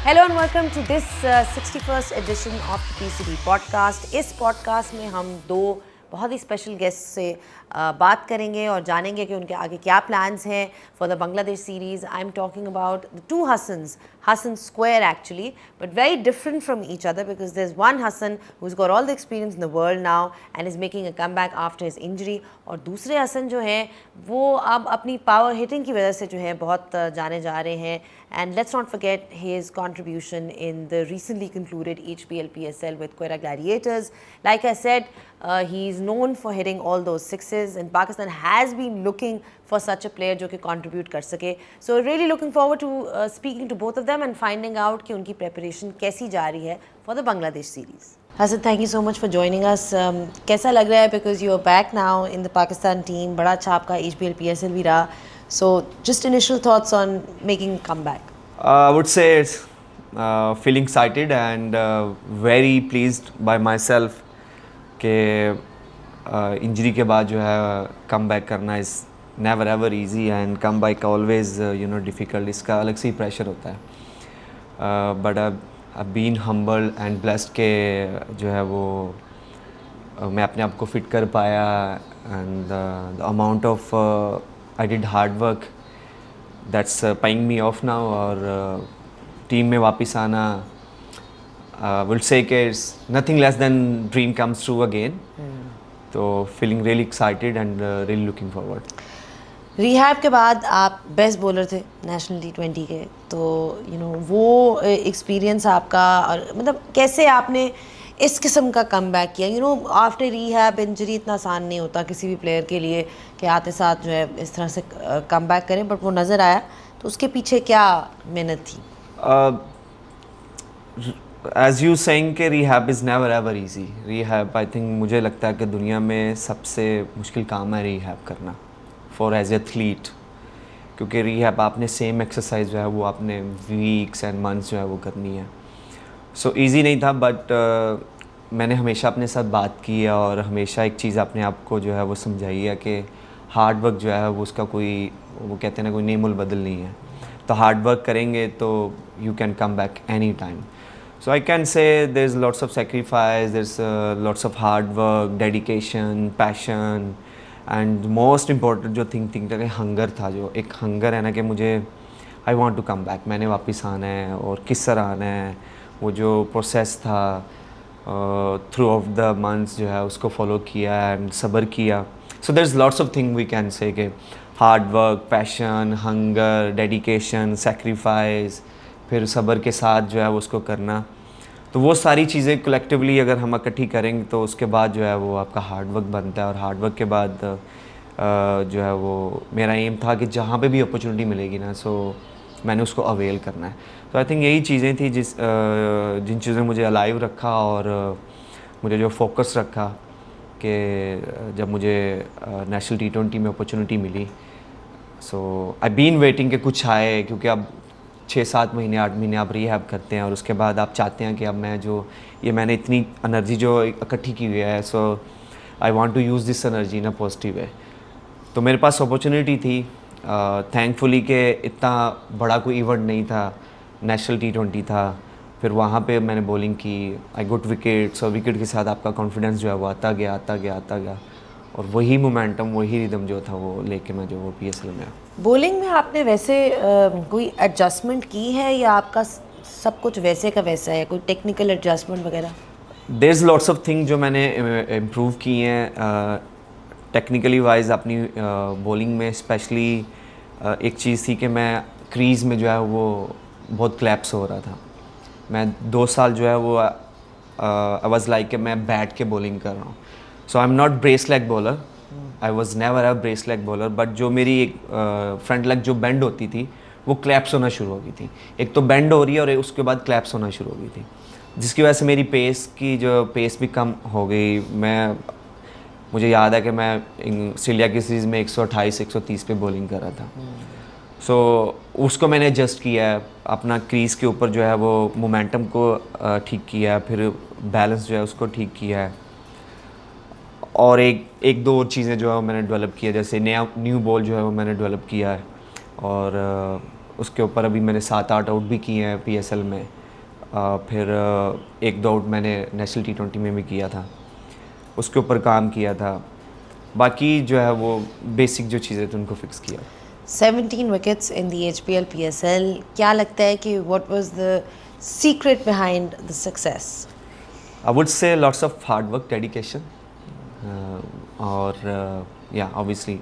Hello and welcome to this 61st edition of the PCB podcast. इस podcast में हम दो बहुत ही स्पेशल गेस्ट से बात करेंगे और जानेंगे कि उनके आगे क्या प्लान्स हैं for the Bangladesh series. I am talking about the two Hassan's, Hassan Square actually, but very different from each other because there's one Hassan who's got all the experience in the world now and is making a comeback after his injury, और दूसरे हसन जो हैं वो अब अपनी power hitting की वजह से जो है बहुत जाने जा रहे हैं। And let's not forget his contribution in the recently concluded HPL PSL with Quetta Gladiators. Like I said, he's known for hitting all those sixes, and Pakistan has been looking for such a player जो कि contribute कर सके. So really looking forward to speaking to both of them and finding out कि उनकी preparation कैसी जा रही है for the Bangladesh series. Hassan, thank you so much for joining us. कैसा लग रहा है because you are back now in the Pakistan team. बड़ा अच्छा आपका HPL PSL भी रहा. So just initial thoughts on making a comeback. I would say it's feeling excited and very pleased by myself कि इंजरी के बाद जो है कम बैक करना is never ever easy and come back always difficult. इसका अलग से ही प्रेशर होता है, but I been humble and blessed के जो है वो मैं अपने आप को फिट कर पाया and the amount of I did hard work that's paying me off now. और टीम में वापस आना विल से कि it's nothing less than dream comes true again. तो feeling really excited and really looking forward. Rehab के बाद आप best bowler थे नेशनल T20 के, तो वो एक्सपीरियंस आपका, और मतलब कैसे आपने इस किस्म का कम बैक किया? आफ्टर रिहैब इंजरी इतना आसान नहीं होता किसी भी प्लेयर के लिए कि आते साथ जो है इस तरह से कम बैक करें, बट वो नज़र आया। तो उसके पीछे क्या मेहनत थी? एज यू सेइंग कि rehab is never ever easy. Rehab I think मुझे लगता है कि दुनिया में सबसे मुश्किल काम है रिहैब करना फॉर एज एथलीट, क्योंकि रिहैब आपने सेम एक्सरसाइज जो है वो आपने वीक्स एंड मंथ्स जो है वो करनी है। सो ईज़ी नहीं था, बट मैंने हमेशा अपने साथ बात की है और हमेशा एक चीज़ अपने आप को जो है वो समझाई है कि हार्ड वर्क जो है वो उसका कोई, वो कहते हैं ना, कोई नेमुल बदल नहीं है। तो हार्ड वर्क करेंगे तो you can come back any time. So I can say there's lots of sacrifice, there's lots of hard work, dedication, passion, and most important जो थिंक था कि हंगर था, जो एक हंगर है ना कि मुझे I want to come back, मैंने वापस आना है और किस तरह आना है। वो जो प्रोसेस था थ्रू ऑफ द मंथ्स जो है उसको फॉलो किया एंड सब्र किया। सो there's lots of thing we can say कि hard work, passion, hunger, dedication, sacrifice, फिर सब्र के साथ जो है वो उसको करना। तो वो सारी चीज़ें कलेक्टिवली अगर हम इकट्ठी करेंगे तो उसके बाद जो है वो आपका हार्ड वर्क बनता है। और हार्ड वर्क के बाद जो है वो मेरा एम था कि जहाँ पे भी अपॉर्चुनिटी मिलेगी ना, सो मैंने उसको अवेल करना है। तो आई थिंक यही चीज़ें थी जिन चीज़ों ने मुझे अलाइव रखा और मुझे जो फोकस रखा कि जब मुझे नेशनल T20 में अपॉर्चुनिटी मिली, सो आई बीन वेटिंग कि कुछ आए, क्योंकि अब 6-7 महीने 8 महीने आप रिहैब करते हैं और उसके बाद आप चाहते हैं कि अब मैं जो मैंने इतनी एनर्जी जो इकट्ठी की हुई है, so I want to use this energy in a positive way. तो मेरे पास अपॉर्चुनिटी थी थैंकफुली कि इतना बड़ा कोई इवेंट नहीं था, नेशनल T20 था। फिर वहाँ पे मैंने बॉलिंग की, आई गुड विकेट्स, और विकेट के साथ आपका कॉन्फिडेंस जो है वो आता गया और वही मोमेंटम, वही रिदम जो था वो लेके मैं जो वो PSL में। बॉलिंग में आपने वैसे कोई एडजस्टमेंट की है या आपका सब कुछ वैसे का वैसा है, कोई टेक्निकल एडजस्टमेंट वगैरह? There is lots of thing जो मैंने इम्प्रूव की हैं टेक्निकली वाइज अपनी बॉलिंग में। स्पेशली एक चीज़ थी कि मैं क्रीज़ में जो है वो बहुत क्लैप्स हो रहा था। मैं 2 साल जो है वो आई वाज लाइक कि मैं बैठ के बॉलिंग कर रहा हूँ। So I am not brace leg bowler, I was never a brace leg bowler, but जो मेरी एक फ्रंट लेग जो बेंड होती थी वो क्लैप्स होना शुरू हो गई थी। एक तो बेंड हो रही है और उसके बाद क्लैप्स होना शुरू हो गई थी, जिसकी वजह से मेरी पेस भी कम हो गई। मुझे याद है कि मैं ऑस्ट्रेलिया की सीरीज़ में 128-130 पे बॉलिंग कर रहा था। सो उसको मैंने एडजस्ट किया है, अपना क्रीज़ के ऊपर जो है वो मोमेंटम को ठीक किया है, फिर बैलेंस जो है उसको ठीक किया है। और एक दो और चीज़ें जो है मैंने डेवलप किया, जैसे न्यू बॉल जो है वो मैंने डेवलप किया है। और उसके ऊपर अभी मैंने 7-8 आउट भी किए हैं PSL में। फिर एक दो आउट मैंने नेशनल T20 में भी किया था, उसके ऊपर काम किया था। बाकी जो है वो बेसिक जो चीज़ें थी उनको फिक्स किया। 17 wickets in the HPL PSL, क्या लगता है कि what was the secret behind the success? I would से lots of hard work, dedication, और या ऑब्वियसली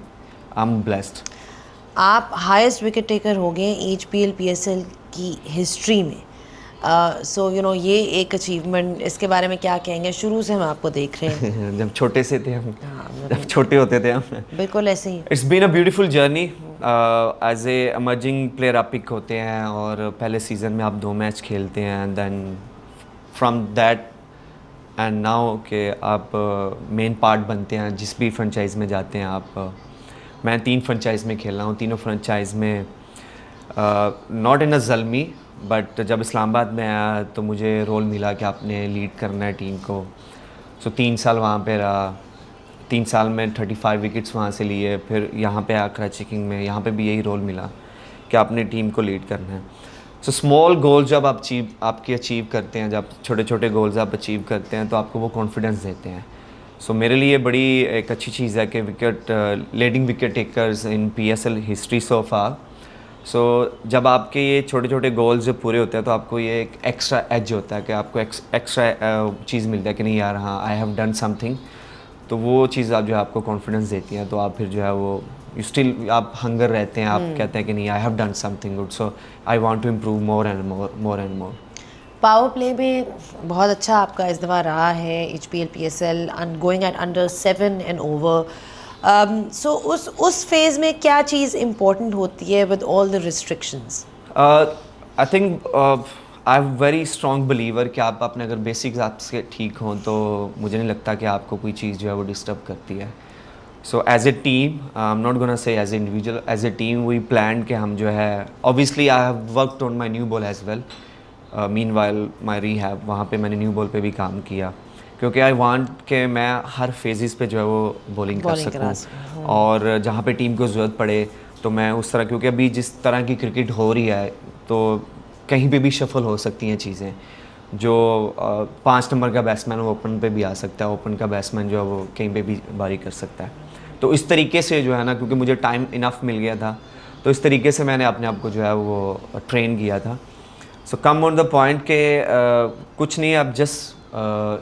आई एम ब्लेस्ड। आप हाईएस्ट विकेट टेकर हो गए HPL PSL की हिस्ट्री में। सो यू नो ये एक अचीवमेंट, इसके बारे में क्या कहेंगे? शुरू से हम आपको देख रहे हैं। जब छोटे से थे हम, हाँ, जब छोटे होते थे हम। बिल्कुल ऐसे ही। It's been a beautiful journey. As a emerging player आप पिक होते हैं और पहले सीज़न में आप 2 मैच खेलते हैं, and then from that and now के आप मेन पार्ट बनते हैं जिस भी फ्रेंचाइज में जाते हैं आप। मैं 3 फ्रेंचाइज में खेल रहा हूँ, तीनों फ्रेंचाइज में not in a Zalmi, but जब इस्लामाबाद में आया तो मुझे रोल मिला कि आपने लीड करना है टीम को। सो 3 साल वहाँ पे रहा, 3 साल में 35 विकेट्स वहाँ से लिए। फिर यहाँ पे आया कराची किंग में, यहाँ पे भी यही रोल मिला कि आपने टीम को लीड करना है। सो स्मॉल गोल्स जब आप अचीव करते हैं, जब छोटे छोटे गोल्स आप अचीव करते हैं तो आपको वो कॉन्फिडेंस देते हैं। सो मेरे लिए बड़ी एक अच्छी चीज़ है कि लीडिंग विकेट टेकर्स इन PSL हिस्ट्री सो फार। सो जब आपके ये छोटे छोटे गोल्स जब पूरे होते हैं तो आपको ये एक एक्स्ट्रा एज होता है कि आपको एक्स्ट्रा चीज़ मिलता है कि नहीं यार, हाँ आई हैव डन समथिंग। तो वो चीज़ आप जो है आपको कॉन्फिडेंस देती हैं, तो आप फिर जो है वो स्टिल आप हंगर रहते हैं, आप कहते हैं कि नहीं I have done something good, so I want to improve more and more. Power play में बहुत अच्छा आपका इस दफ़ा रहा है HPL PSL going at under 7 and over. So उस फेज़ में क्या चीज़ इम्पोर्टेंट होती है with all the restrictions? I think I am very strong believer कि आप अपने अगर बेसिक्स आपसे ठीक हों तो मुझे नहीं लगता कि आपको कोई चीज़ जो है वो डिस्टर्ब करती है। So as a team, I am not gonna say as a individual, as a team we plan कि हम जो है obviously I have worked on my new ball as well. Meanwhile my rehab, वहाँ पे मैंने new ball पे भी काम किया क्योंकि आई वांट कि मैं हर फेजेस पे जो है वो बॉलिंग कर सकूँ, और जहाँ पे टीम को ज़रूरत पड़े तो मैं उस तरह, क्योंकि अभी जिस तरह की क्रिकेट हो रही है तो कहीं पे भी शफल हो सकती हैं चीज़ें। जो 5 नंबर का बैट्समैन वो ओपन पे भी आ सकता है, ओपन का बैट्समैन जो है वो कहीं पे भी बारी कर सकता है। तो इस तरीके से जो है ना, क्योंकि मुझे टाइम इनफ मिल गया था, तो इस तरीके से मैंने अपने आप को जो है वो ट्रेन किया था। सो कम ऑन द पॉइंट के कुछ नहीं, आप just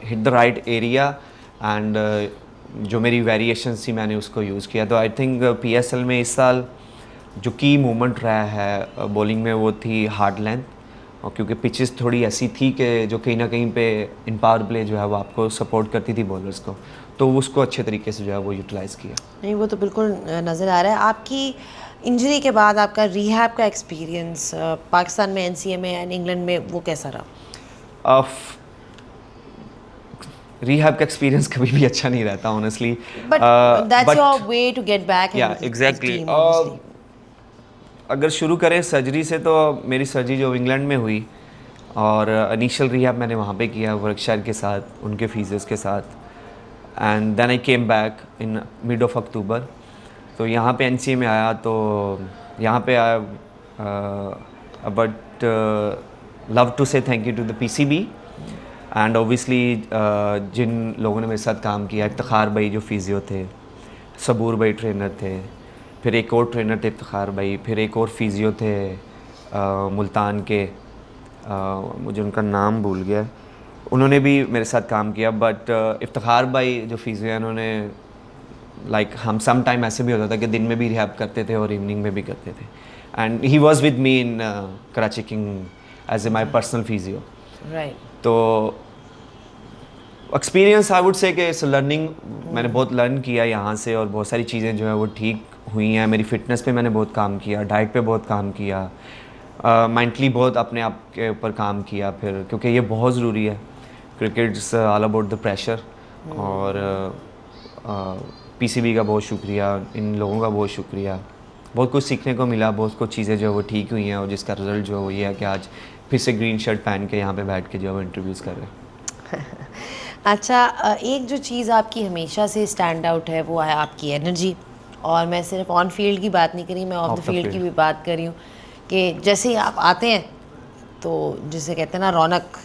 hit the right area and जो मेरी वेरिएशंस थी मैंने उसको यूज़ किया। तो आई थिंक PSL में इस साल जो की मूवमेंट रहा है बॉलिंग में वो थी हार्ड लेंथ, और क्योंकि पिचेस थोड़ी ऐसी थी कि जो कहीं ना कहीं पे इन पावर प्ले जो है वो आपको सपोर्ट करती थी बॉलर्स को, तो उसको अच्छे तरीके से जो है वो यूटिलाइज़ किया। नहीं, वो तो बिल्कुल नज़र आ रहा है। आपकी इंजरी के बाद आपका रिहैब का एक्सपीरियंस पाकिस्तान में NCA में एंड इंग्लैंड में वो कैसा रहा? रिहैब का एक्सपीरियंस कभी भी अच्छा नहीं रहता honestly, but that's your way to get back. या एग्जैक्टली। अगर शुरू करें सर्जरी से, तो मेरी सर्जरी जो इंग्लैंड में हुई और इनिशियल रिहैब मैंने वहाँ पे किया वर्कशायर के साथ, उनके फिजियोस के साथ, and then I came back in mid of October. तो यहाँ पे NCA में आया, तो यहाँ पे आया, but love to say thank you to the PCB and obviously जिन लोगों ने मेरे साथ काम किया, इफ्तिखार भाई जो फिजियो थे, सबूर भाई ट्रेनर थे, फिर एक और ट्रेनर थे इफ्तिखार भाई, फिर एक और फिजियो थे मुल्तान के, मुझे उनका नाम भूल गया, उन्होंने भी मेरे साथ काम किया। बट इफ्तिखार भाई जो फिजियो है उन्होंने हम सम टाइम ऐसे भी होता था कि दिन में भी रिहैब करते थे और इवनिंग में भी करते थे, and he was with me in Karachi Kings as a my personal physio. Right. तो एक्सपीरियंस आई वुड से कि इट्स लर्निंग, मैंने बहुत लर्न किया यहाँ से, और बहुत सारी चीज़ें जो है वो ठीक हुई हैं। मेरी फिटनेस पे मैंने बहुत काम किया, डाइट पे बहुत काम किया, मेंटली बहुत अपने आप के ऊपर काम किया, फिर क्योंकि ये बहुत ज़रूरी है। Crickets all about the pressure, और PCB का बहुत शुक्रिया, इन लोगों का बहुत शुक्रिया, बहुत कुछ सीखने को मिला, बहुत कुछ चीज़ें जो है वो ठीक हुई हैं, और जिसका रिज़ल्ट जो है वो ये है कि आज फिर से ग्रीन शर्ट पहन के यहाँ पे बैठ के जो है वो इंटरव्यूज़ कर रहे हैं। अच्छा, एक जो चीज़ आपकी हमेशा से स्टैंड आउट है वो है आपकी एनर्जी, और मैं सिर्फ ऑन फील्ड की बात नहीं करी, मैं ऑफ द फील्ड की भी बात कर रही हूँ कि जैसे ही आप आते हैं तो जिसे कहते हैं ना रौनक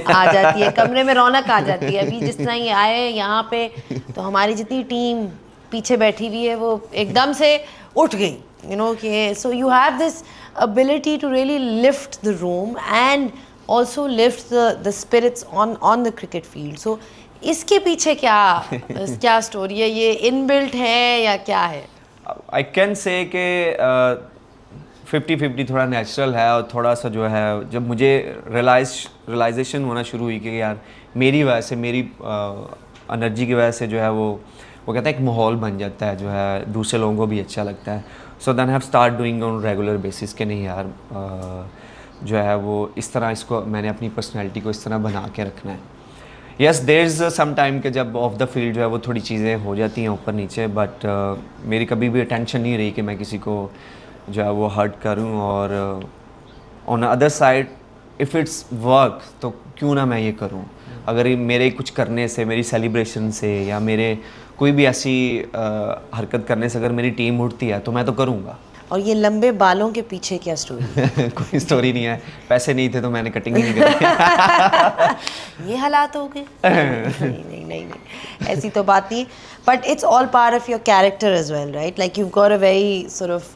आ जाती है, कमरे में रौनक आ जाती है। अभी जिस तरह ये आए यहाँ पे तो हमारी जितनी टीम पीछे बैठी हुई है वो एकदम से उठ गई, यू नो कि so you have this ability to really lift the room and also lift the spirits on the cricket field. So इसके पीछे क्या स्टोरी है, ये इनबिल्ट है या क्या है? आई कैन से कि 50-50 थोड़ा नेचुरल है, और थोड़ा सा जो है जब मुझे रियलाइजेशन होना शुरू हुई कि यार मेरी वजह से, मेरी एनर्जी की वजह से जो है वो कहता है एक माहौल बन जाता है जो है, दूसरे लोगों को भी अच्छा लगता है. So then have start doing on regular basis के नहीं यार जो है वो इस तरह इसको मैंने अपनी पर्सनैलिटी को इस तरह बना के रखना है. Yes there is some time के जब ऑफ द फील्ड जो है वो थोड़ी चीज़ें हो जाती हैं ऊपर नीचे, बट मेरी कभी भी टेंशन नहीं रही कि मैं किसी को जो है वो हर्ट करूं. और on other side if it's work तो क्यों ना मैं ये करूं. अगर ये मेरे कुछ करने से, मेरी सेलिब्रेशन से या मेरे कोई भी ऐसी हरकत करने से अगर मेरी टीम उठती है तो मैं तो करूँगा. और ये लंबे बालों के पीछे क्या स्टोरी है? कोई स्टोरी नहीं है, पैसे नहीं थे तो मैंने कटिंग ही नहीं करी. ये हालात हो गए. नहीं, ऐसी तो बात नहीं. But it's all part of your character as well, right? Like you got a very sort of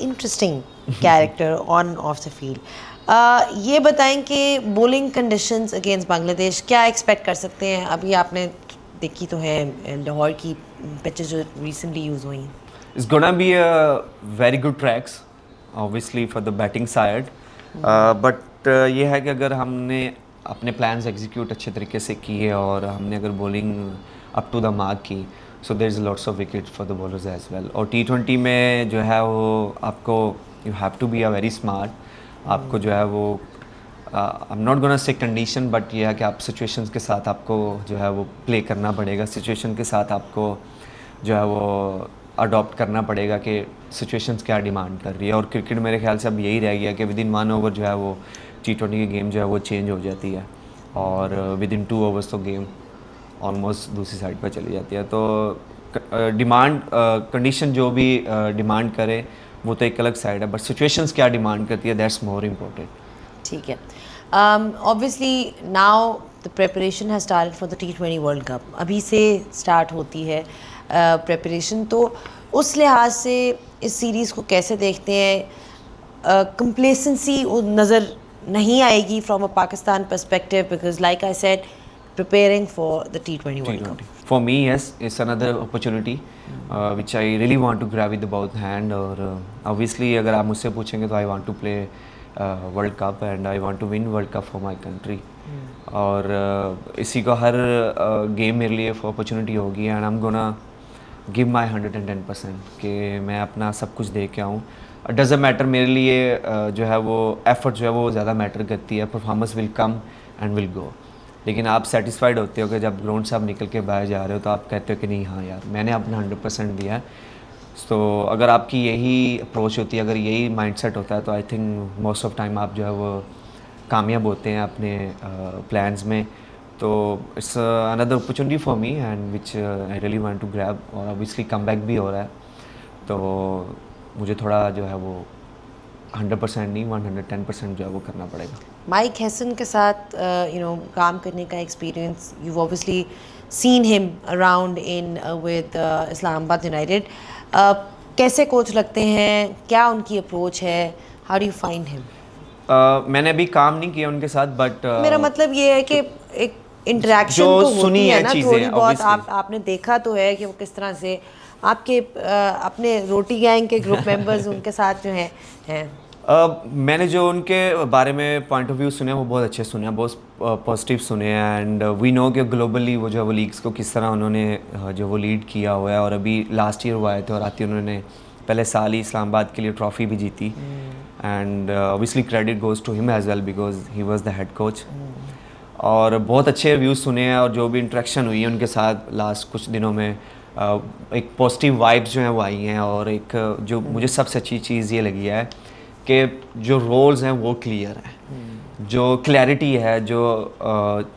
interesting character on off the field. ये बताएं कि बॉलिंग कंडीशंस अगेंस्ट बांग्लादेश क्या एक्सपेक्ट कर सकते हैं? अभी आपने देखी तो है लाहौर की पिचेस जो रिसेंटली यूज़ हुई हैं. It's gonna be a very good tracks, obviously for the batting side. But ये है कि अगर हमने अपने plans execute अच्छे तरीके से किए और हमने अगर bowling up to the mark की, so there is lots of wickets for the bowlers as well. और T20 में जो है वो आपको you have to be a very smart. आपको जो है वो I'm not gonna say condition, but ये है कि आप situations के साथ आपको जो है वो play करना पड़ेगा. situation के साथ आपको जो है वो अडॉप्ट करना पड़ेगा कि सिचुएशंस क्या डिमांड कर रही है. और क्रिकेट मेरे ख्याल से अब यही रह गया कि विद इन 1 ओवर जो है वो T20 की गेम जो है वो चेंज हो जाती है, और विद इन 2 ओवर्स तो गेम ऑलमोस्ट दूसरी साइड पर चली जाती है. तो डिमांड कंडीशन जो भी डिमांड करे वो तो एक अलग साइड है, बट सिचुएशंस क्या डिमांड करती है दैट्स मोर इम्पोर्टेंट. ठीक है. Obviously now the preparation has started for the T20 world cup. अभी से स्टार्ट होती है प्रेपरेशन. तो उस लिहाज से इस सीरीज़ को कैसे देखते हैं? कंप्लेसेंसी नज़र नहीं आएगी from a Pakistan perspective, because like I said preparing for the T20 World Cup? For me, yes, it's another opportunity which I really want to grab with both hand. और obviously अगर आप मुझसे पूछेंगे तो I want to play World Cup and I want to win World Cup for my country. और इसी को हर game मेरे लिए अपॉर्चुनिटी होगी, and I am gonna give my 110% कि मैं अपना सब कुछ दे के आऊँ. डजेंट मैटर मेरे लिए जो है वो एफर्ट जो है वो ज़्यादा मैटर करती है. Performance will come and will go. लेकिन आप सेटिस्फाइड होते हो कि जब ग्राउंड से आप निकल के बाहर जा रहे हो तो आप कहते हो कि नहीं हाँ यार मैंने अपना 100% दिया है. तो अगर आपकी यही अप्रोच होती है, अगर यही माइंडसेट होता है, तो I think most of time आप जो है वो कामयाब होते हैं अपने प्लान्स में. तो it's another opportunity for me and which I really want to grab. और ऑब्वियसली कम बैक भी हो रहा है, तो मुझे थोड़ा जो है वो 100% नहीं 110% जो है वो करना पड़ेगा. माइक हेसन के साथ काम करने का experience, you obviously seen him around in with Islamabad United. कैसे कोच लगते हैं? क्या उनकी अप्रोच है? How do you find him? मैंने अभी काम नहीं किया उनके साथ, बट मेरा मतलब ये है कि एक इंटरेक्शन तो होती है ना थोड़ी बहुत. आपने देखा तो है कि वो किस तरह से आपके अपने रोटी गैंग के ग्रुप मेंबर्स उनके साथ जो हैं. मैंने जो उनके बारे में पॉइंट ऑफ व्यू सुने वो बहुत अच्छे सुने, बहुत पॉजिटिव सुने. एंड वी नो कि ग्लोबली वो जो है वो लीग्स को किस तरह उन्होंने जो वो लीड किया हुआ है. और अभी लास्ट ईयर वो आए थे और आते उन्होंने पहले साल ही इस्लामाबाद के लिए ट्रॉफ़ी भी जीती. And obviously credit goes to him as well because he was the head coach. और बहुत अच्छे रिव्यूज़ सुने हैं, और जो भी इंटरेक्शन हुई है उनके साथ लास्ट कुछ दिनों में एक पॉजिटिव वाइब्स जो हैं वो आई हैं. और एक जो मुझे सबसे अच्छी चीज़ ये लगी है कि जो रोल्स हैं वो क्लियर हैं, जो क्लैरिटी है जो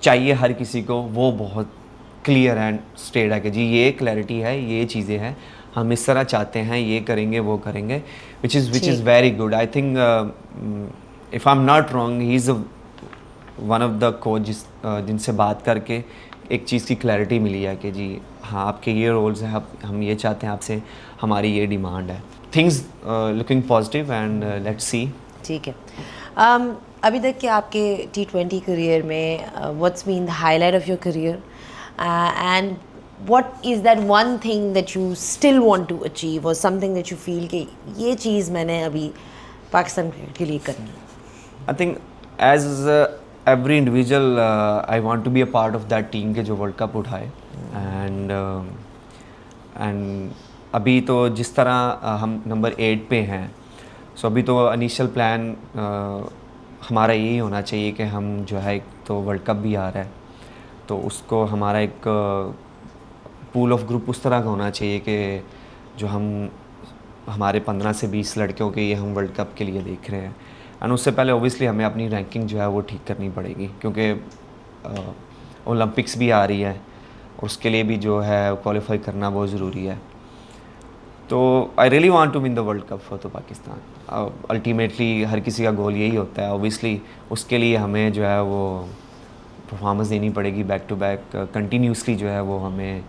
चाहिए हर किसी को वो बहुत क्लियर एंड स्ट्रेट है कि जी ये क्लैरिटी है, ये चीज़ें हैं, हम इस तरह चाहते हैं, ये करेंगे वो करेंगे, which is very good. I think if I am not wrong he is one of the coach जिनसे बात करके एक चीज़ की क्लैरिटी मिली है कि जी हाँ आपके ये रोल्स हैं, हम ये चाहते हैं आपसे, हमारी ये डिमांड है. Things looking positive and let's see. ठीक है. अभी तक के आपके T20 करियर में what's been the highlight of your career and what is that one thing that you still want to achieve or something that you feel कि ये चीज़ मैंने अभी पाकिस्तान क्रिकेट के लिए करनी है? I think as every individual I want to be a part of that team के जो वर्ल्ड कप उठाए. and अभी तो जिस तरह हम नंबर 8 पे हैं, सो अभी तो इनिशियल प्लान हमारा यही होना चाहिए कि हम जो है एक तो वर्ल्ड कप भी आ रहा है तो उसको हमारा एक पूल ऑफ ग्रुप उस तरह का होना चाहिए कि जो हमारे 15 से 20 लड़कियों के ये हम वर्ल्ड कप के लिए देख रहे हैं. एंड उससे पहले ओबियसली हमें अपनी रैंकिंग जो है वो ठीक करनी पड़ेगी क्योंकि ओलंपिक्स भी आ रही है और उसके लिए भी जो है क्वालिफाई करना बहुत ज़रूरी है. तो I really want to win the world cup for the Pakistan. Ultimately हर किसी का गोल यही होता है. ओबियसली उसके लिए हमें जो है वो परफॉर्मेंस देनी पड़ेगी बैक टू बैक कंटिन्यूसली. जो है वो हमें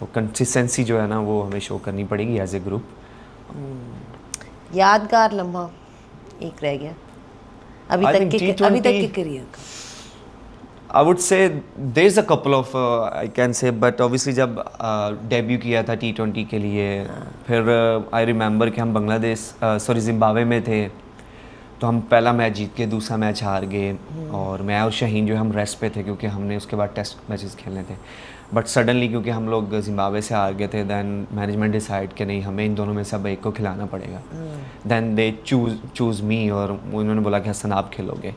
वो कंसिस्टेंसी जो है ना वो हमें शो करनी पड़ेगी एज ए ग्रुप. यादगार लम्हा एक रह गया अभी तक के करियर का. I would say there's a couple of I can say, but obviously जब डेब्यू किया था T20 के लिए फिर आई रिमेंबर कि हम बांग्लादेश जिम्बाब्वे में थे तो हम पहला मैच जीत के दूसरा मैच हार गए और मैं और शाहीन जो हम रेस्ट पे थे क्योंकि हमने उसके बाद टेस्ट मैचेस खेलने थे. बट सडनली क्योंकि हम लोग जिम्बाब्वे से हार गए थे दैन मैनेजमेंट डिसाइड कि नहीं हमें इन दोनों में से अब एक को खिलाना पड़ेगा. दैन दे चूज़ मी और उन्होंने बोला कि हसन आप खेलोगे.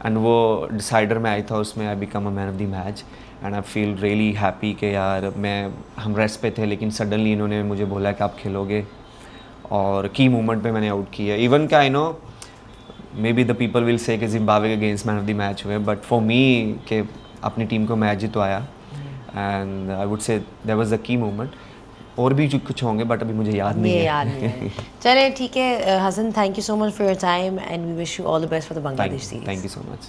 एंड वो डिसाइडर में आई था उसमें I become a man of the match and I feel really happy कि यार हम रेस्ट पे थे लेकिन सडनली इन्होंने मुझे बोला कि आप खेलोगे और की मोमेंट पे मैंने आउट किया. इवन का I know may be the people will say कि जिम्बाब्वे के against man of the match हुए बट फॉर मी कि अपनी टीम को मैच जितवाया and I would say that was the key moment. और भी कुछ होंगे बट अभी मुझे याद नहीं है. चले ठीक है Hasan, thank you so much for your time and we wish you all the best for the Bangladesh series. Thank you so much.